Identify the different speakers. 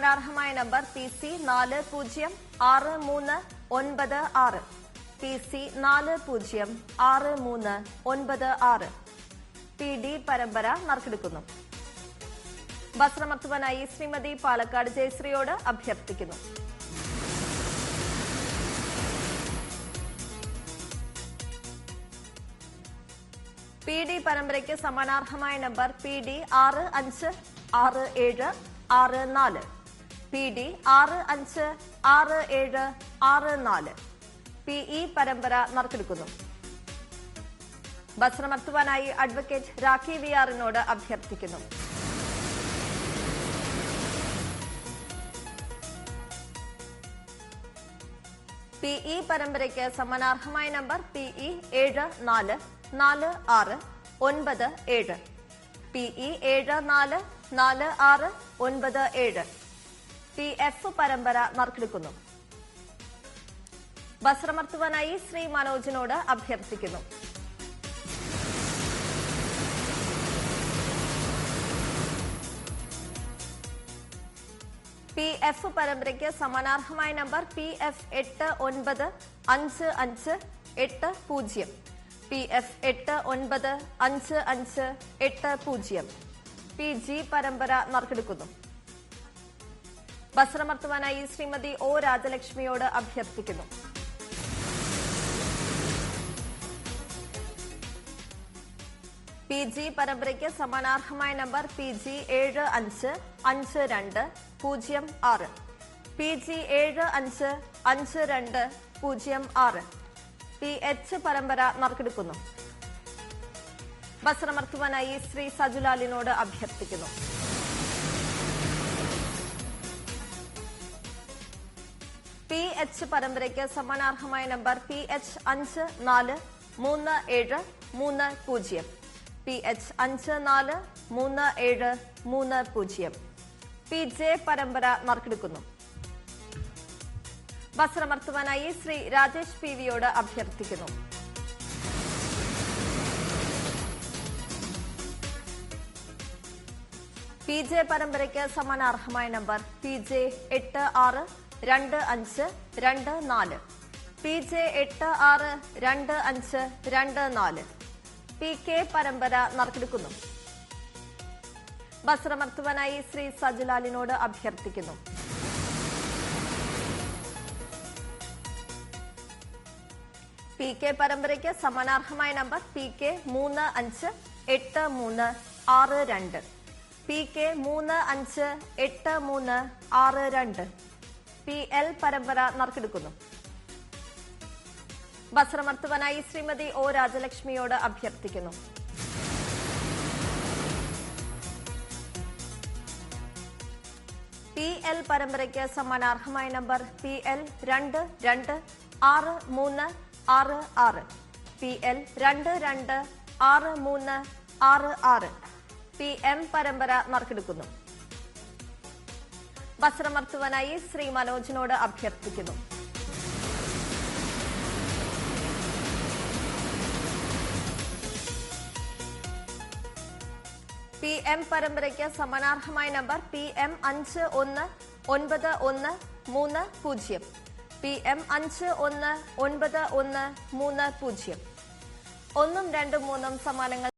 Speaker 1: സമാനാർഹമായ number PC 406396. PC 406396. PD പരമ്പര നറുക്കെടുക്കുന്നു. വസ്ത്രമർത്തുവാനായി ശ്രീമതി പാലക്കാട് ജയശ്രീയോട് അഭ്യർത്ഥിക്കുന്നു. PD പരമ്പരയ്ക്ക് സമാനാർഹമായ നമ്പർ PD 656764. PD 656764. PE പരമ്പര നറുക്കെടുക്കുന്നു. വസ്ത്രമർത്തുവാനായി അഡ്വക്കേറ്റ് രാഖി വിആറിനോട് അഭ്യർത്ഥിക്കുന്നു. PE പരമ്പരയ്ക്ക് സമാനാർഹമായ നമ്പർ PE 744697. PE 744697. PF പരമ്പര നറുക്കെടുക്കുന്നു. വസ്ത്രമർത്തുവാനായി ശ്രീ മനോജിനോട് അഭ്യർത്ഥിക്കുന്നു. PF പരമ്പരയ്ക്ക് സമാനാർഹമായ നമ്പർ PF 895580. PF 895580. PG പരമ്പര നറുക്കെടുക്കുന്നു. വസ്ത്രമർത്തുവാനായി ശ്രീമതി O രാജലക്ഷ്മിയോട് അഭ്യർത്ഥിക്കുന്നു. PG പരമ്പരയ്ക്ക് സമാനാർഹമായ നമ്പർ PG 755206. PG 755206. PH പരമ്പര നറുക്കെടുക്കുന്നു. വസ്ത്രമർത്തുവാനായി ശ്രീ സജുലാലിനോട് അഭ്യർത്ഥിക്കുന്നു. PH പരമ്പരയ്ക്ക് സമാനാർഹമായ നമ്പർ PH 543730. PH 543730. PJ പരമ്പര നറുക്കെടുക്കുന്നു. വസ്ത്രമർത്തുവാനായി ശ്രീ രാജേഷ് PVയോട് അഭ്യർത്ഥിക്കുന്നു. PJ പരമ്പരയ്ക്ക് സമാനാർഹമായ നമ്പർ PJ 862524. PJ 862524. PK പരമ്പര നറുക്കെടുക്കുന്നു. വസ്ത്രമർത്തുവാനായി ശ്രീ സജുലാലിനോട് അഭ്യർത്ഥിക്കുന്നു. PK പരമ്പരയ്ക്ക് സമാനാർഹമായ നമ്പർ PK 358362. PK 358362. PL പരമ്പര നറുക്കെടുക്കുന്നു. വസ്ത്രമർത്തുവാനായി ശ്രീമതി O രാജലക്ഷ്മിയോട് അഭ്യർത്ഥിക്കുന്നു. PL പരമ്പരയ്ക്ക് സമാനാർഹമായ നമ്പർ PL 226366. PL 226366. PM പരമ്പര നറുക്കെടുക്കുന്നു. വസ്ത്രമർത്തുവാനായി ശ്രീ മനോജിനോട് അഭ്യർത്ഥിക്കുന്നു. PM പരമ്പരയ്ക്ക് സമാനാർഹമായ നമ്പർ PM 519130. PM 519130. 1, 2, 3 സമാനങ്ങൾ